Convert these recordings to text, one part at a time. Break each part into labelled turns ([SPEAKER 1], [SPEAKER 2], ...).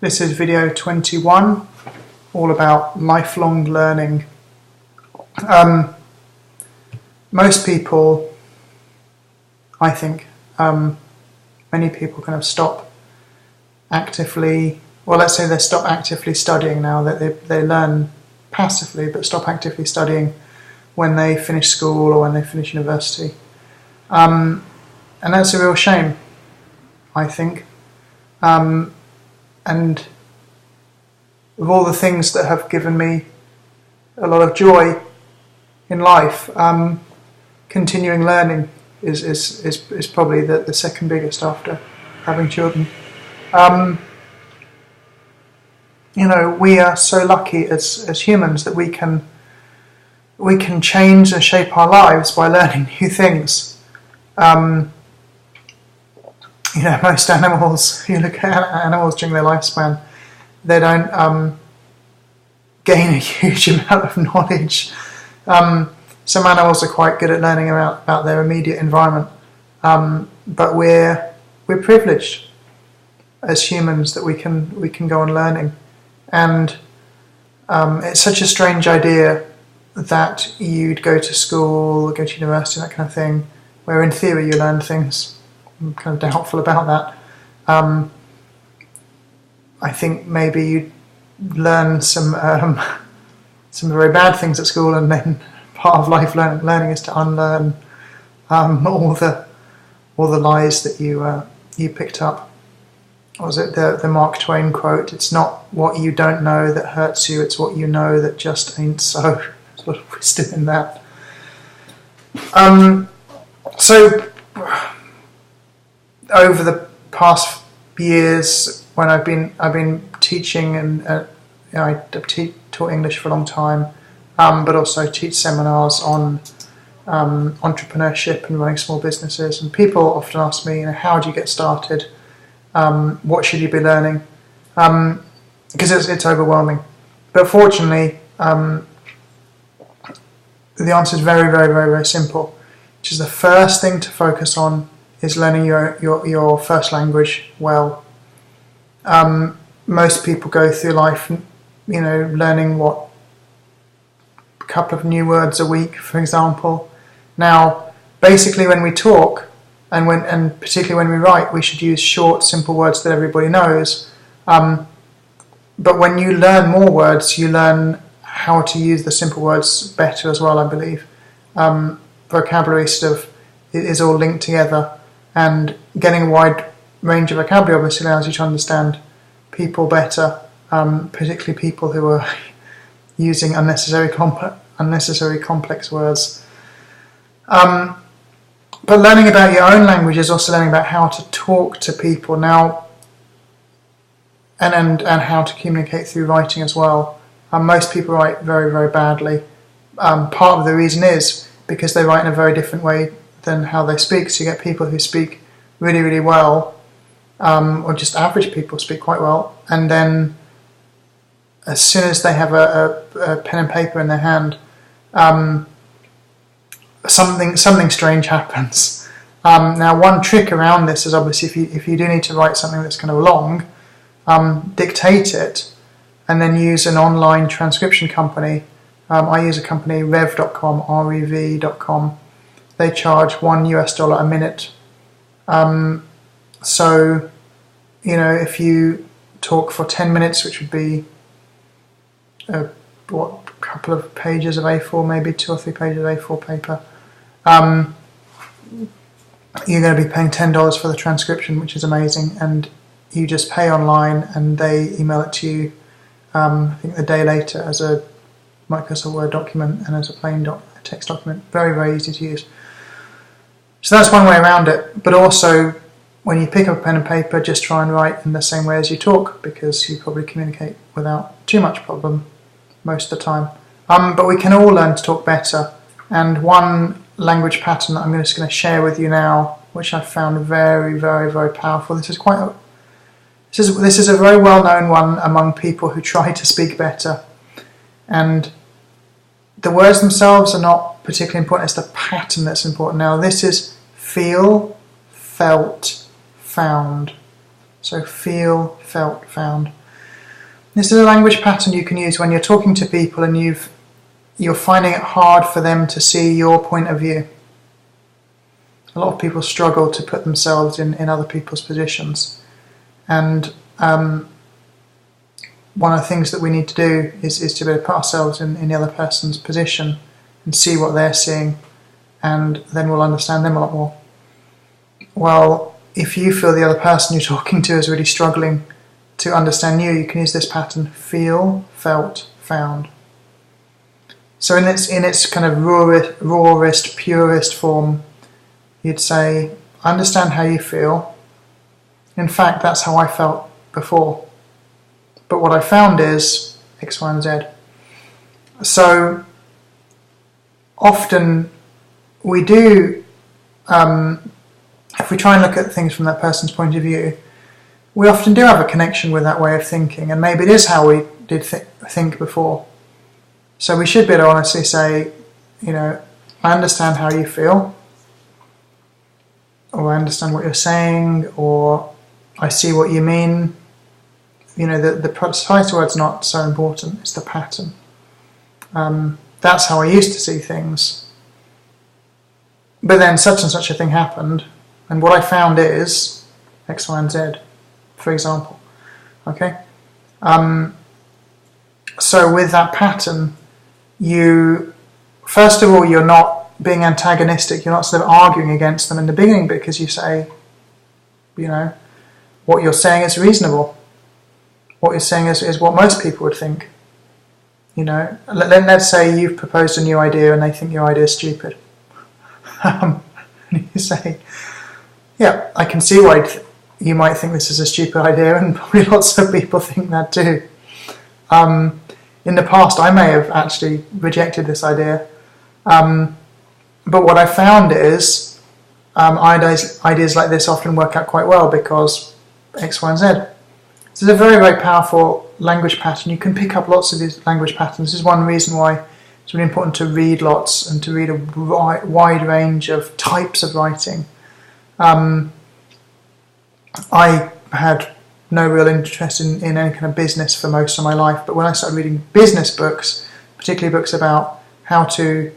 [SPEAKER 1] This is video 21, all about lifelong learning. Most people, I think, many people kind of stop actively, well, let's say they stop actively studying now, that they learn passively but stop actively studying when they finish school or when they finish university. And that's a real shame, I think. And of all the things that have given me a lot of joy in life, continuing learning is probably the second biggest after having children. We are so lucky as humans that we can change and shape our lives by learning new things. Most animals, you look at animals during their lifespan, they don't gain a huge amount of knowledge. Some animals are quite good at learning about their immediate environment, but we're privileged as humans that we can go on learning. And it's such a strange idea that you'd go to school, go to university, that kind of thing, where in theory you learn things. I'm kind of doubtful about that. I think maybe you learn some very bad things at school, and then part of life learning is to unlearn all the lies that you picked up. What was it, the Mark Twain quote? It's not what you don't know that hurts you; it's what you know that just ain't so. There's a lot of wisdom in that. So over the past years, when I've been teaching, and I've taught English for a long time, but also teach seminars on entrepreneurship and running small businesses. And people often ask me, how do you get started? What should you be learning? Because it's overwhelming. But fortunately, the answer is very, very, very, very simple. Which is the first thing to focus on is learning your first language well. Most people go through life, learning a couple of new words a week, for example. Now, basically, when we talk and particularly when we write, we should use short, simple words that everybody knows. But when you learn more words, you learn how to use the simple words better as well, I believe. Vocabulary is all linked together. And getting a wide range of vocabulary obviously allows you to understand people better, particularly people who are using unnecessary complex words. But learning about your own language is also learning about how to talk to people now, and how to communicate through writing as well. Most people write very, very badly. Part of the reason is because they write in a very different way than how they speak. So you get people who speak really, really well, or just average people speak quite well, and then as soon as they have a pen and paper in their hand, something strange happens. Now, one trick around this is obviously if you do need to write something that's kind of long, dictate it, and then use an online transcription company. I use a company, rev.com, rev.com. They charge $1 a minute. So, if you talk for 10 minutes, which would be a couple of pages of A4, maybe 2 or 3 pages of A4 paper, you're going to be paying $10 for the transcription, which is amazing. And you just pay online, and they email it to you, I think the day later, as a Microsoft Word document and as a plain text document. Very, very easy to use. So that's one way around it. But also, when you pick up a pen and paper, just try and write in the same way as you talk, because you probably communicate without too much problem most of the time. But we can all learn to talk better. And one language pattern that I'm just going to share with you now, which I found very, very, very powerful. This is a very well-known one among people who try to speak better. And the words themselves are not particularly important, it's the pattern that's important. Now, this is feel, felt, found. So feel, felt, found. This is a language pattern you can use when you're talking to people and you're finding it hard for them to see your point of view. A lot of people struggle to put themselves in other people's positions. And one of the things that we need to do is to be able to put ourselves in the other person's position and see what they're seeing, and then we'll understand them a lot more. Well, if you feel the other person you're talking to is really struggling to understand you, you can use this pattern: feel, felt, found. So in its kind of rawest, purest form, you'd say, I understand how you feel. In fact, that's how I felt before. But what I found is X, Y, and Z. So often we do, if we try and look at things from that person's point of view, we often do have a connection with that way of thinking, and maybe it is how we did think before. So we should be able to honestly say, I understand how you feel, or I understand what you're saying, or I see what you mean. The precise word's not so important, it's the pattern. That's how I used to see things. But then such and such a thing happened, and what I found is X, Y, and Z, for example. Okay? So with that pattern, first of all, you're not being antagonistic, you're not sort of arguing against them in the beginning, because you say, what you're saying is reasonable. What you're saying is what most people would think. Let's say you've proposed a new idea and they think your idea is stupid. And you say, yeah, I can see why you might think this is a stupid idea, and probably lots of people think that too. In the past, I may have actually rejected this idea. But what I found is ideas like this often work out quite well because X, Y, and Z. This is a very, very powerful language pattern. You can pick up lots of these language patterns. This is one reason why it's really important to read lots and to read a wide range of types of writing. I had no real interest in any kind of business for most of my life, but when I started reading business books, particularly books about how to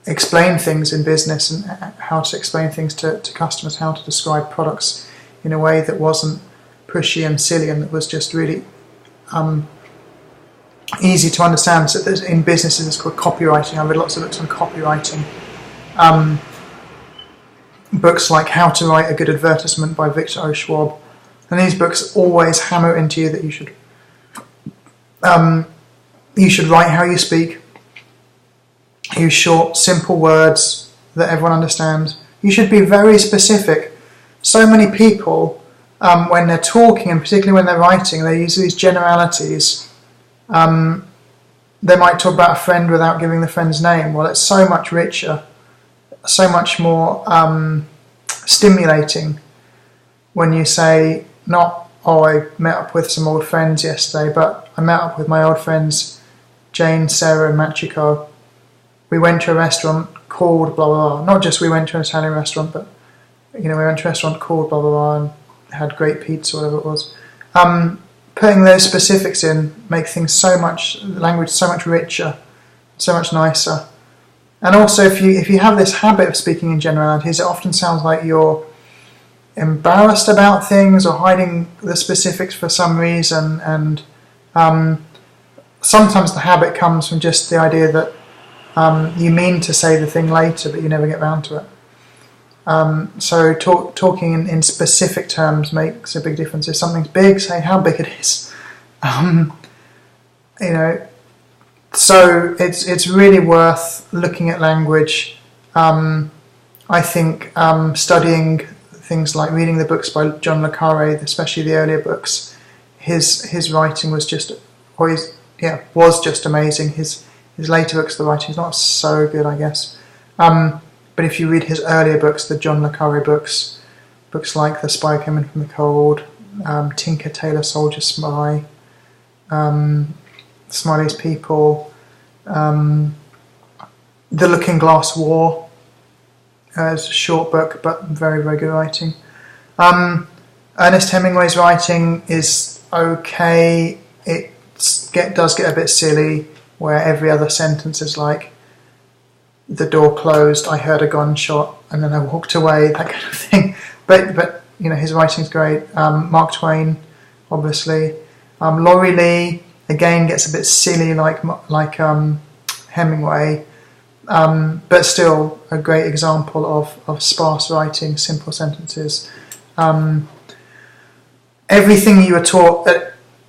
[SPEAKER 1] explain things in business and how to explain things to customers, how to describe products in a way that wasn't pushy and silly and that was just really easy to understand. So in businesses it's called copywriting. I read lots of books on copywriting. Books like How to Write a Good Advertisement by Victor O. Schwab. And these books always hammer into you that you should write how you speak. Use short, simple words that everyone understands. You should be very specific. So many people, when they're talking, and particularly when they're writing, they use these generalities. They might talk about a friend without giving the friend's name. Well, it's so much richer, so much more stimulating when you say, not, I met up with some old friends yesterday, but I met up with my old friends Jane, Sarah and Machiko. We went to a restaurant called blah blah blah. Not just we went to an Italian restaurant, but we went to a restaurant called blah blah blah and had great pizza, whatever it was. Putting those specifics in make things language so much richer, so much nicer. And also, if you have this habit of speaking in generalities, it often sounds like you're embarrassed about things or hiding the specifics for some reason. And sometimes the habit comes from just the idea that you mean to say the thing later, but you never get round to it. So talking in specific terms makes a big difference. If something's big, say how big it is. So it's really worth looking at language. I think studying things like reading the books by John le Carré, especially the earlier books. His writing was just amazing. His later books, the writing is not so good, I guess. But if you read his earlier books, the John le Carré books like The Spy Came In From the Cold, Tinker, Tailor, Soldier, Spy, Smiley's People, The Looking Glass War, it's a short book, but very, very good writing. Ernest Hemingway's writing is okay. does get a bit silly, where every other sentence is like, the door closed, I heard a gunshot, and then I walked away, that kind of thing. But you know, his writing's great. Mark Twain, obviously. Laurie Lee, again, gets a bit silly like Hemingway, but still a great example of sparse writing, simple sentences. Everything you were taught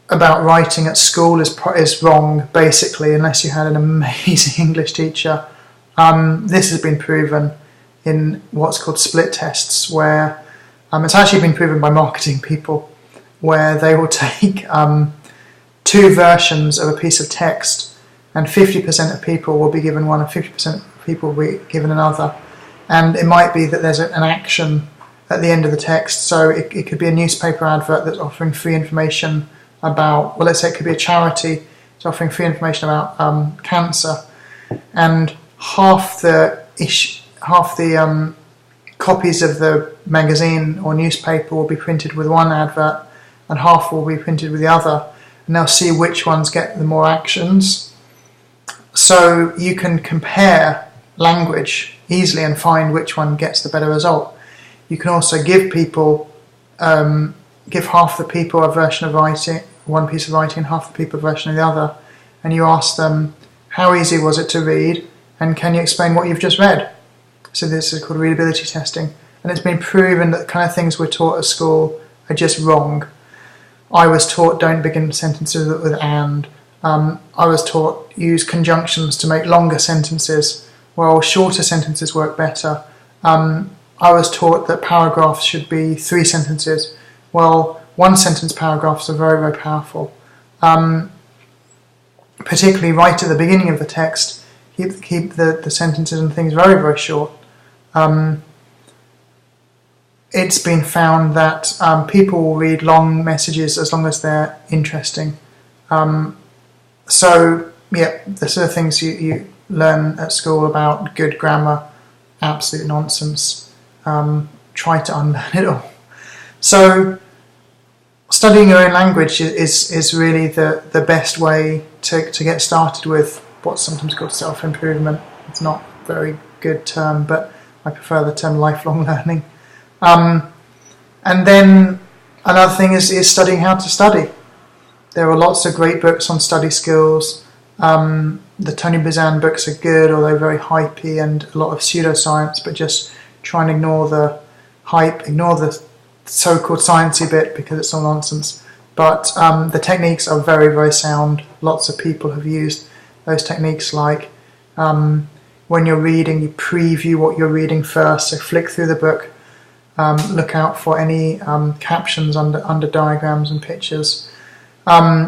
[SPEAKER 1] about writing at school is wrong, basically, unless you had an amazing English teacher. This has been proven in what's called split tests, where it's actually been proven by marketing people, where they will take two versions of a piece of text, and 50% of people will be given one and 50% of people will be given another. And it might be that there's an action at the end of the text, so it could be a newspaper advert that's offering free information about, well, let's say it could be a charity that's offering free information about cancer, and half the copies of the magazine or newspaper will be printed with one advert and half will be printed with the other, and they'll see which ones get the more actions. So you can compare language easily and find which one gets the better result. You can also give half the people a version of writing, one piece of writing, and half the people a version of the other, and you ask them, how easy was it to read, and can you explain what you've just read? So this is called readability testing, and it's been proven that the kind of things we're taught at school are just wrong. I was taught don't begin sentences with and. I was taught use conjunctions to make longer sentences, while shorter sentences work better. I was taught that paragraphs should be 3 sentences. Well, one sentence paragraphs are very, very powerful. Particularly right at the beginning of the text, keep the sentences and things very, very short. It's been found that people will read long messages as long as they're interesting. So, yeah, the sort of things you learn at school about good grammar, absolute nonsense. Try to unlearn it all. So, studying your own language is really the best way to get started with what's sometimes called self-improvement. It's not a very good term, but I prefer the term lifelong learning. And then another thing is studying how to study. There are lots of great books on study skills. The Tony Buzan books are good, although very hypey and a lot of pseudoscience, but just try and ignore the hype, ignore the so-called sciencey bit because it's all nonsense. But the techniques are very, very sound. Lots of people have used those techniques, like when you're reading, you preview what you're reading first, so flick through the book, look out for any captions under diagrams and pictures.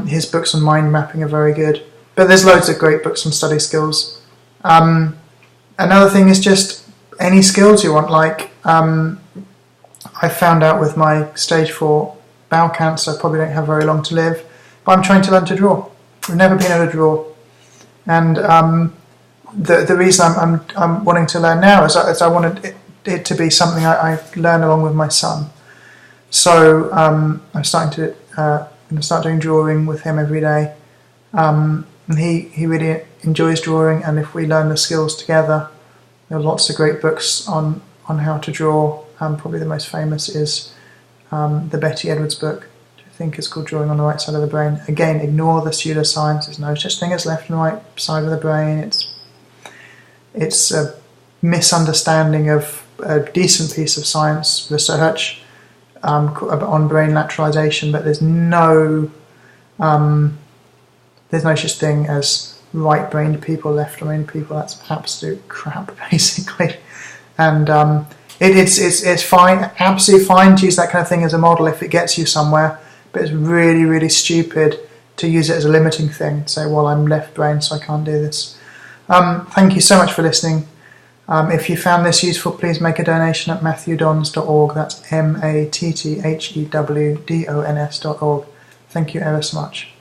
[SPEAKER 1] His books on mind mapping are very good, but there's loads of great books on study skills. Another thing is just any skills you want, like I found out with my stage 4 bowel cancer, I probably don't have very long to live, but I'm trying to learn to draw. I've never been able to draw, and the reason I'm wanting to learn now is I wanted it to be something I learn along with my son. So I'm starting to start doing drawing with him every day. And he really enjoys drawing, and if we learn the skills together, there are lots of great books on how to draw. Probably the most famous is the Betty Edwards book, which I think is called Drawing on the Right Side of the Brain. Again, ignore the pseudoscience. There's no such thing as left and right side of the brain. It's a misunderstanding of a decent piece of science research on brain lateralization, but there's no such thing as right-brained people, left-brained people. That's absolute crap, basically. And it's fine, absolutely fine to use that kind of thing as a model if it gets you somewhere, but it's really, really stupid to use it as a limiting thing. Say, well, I'm left-brained, so I can't do this. Thank you so much for listening. If you found this useful, please make a donation at matthewdons.org. That's MATTHEWDONS.org. Thank you ever so much.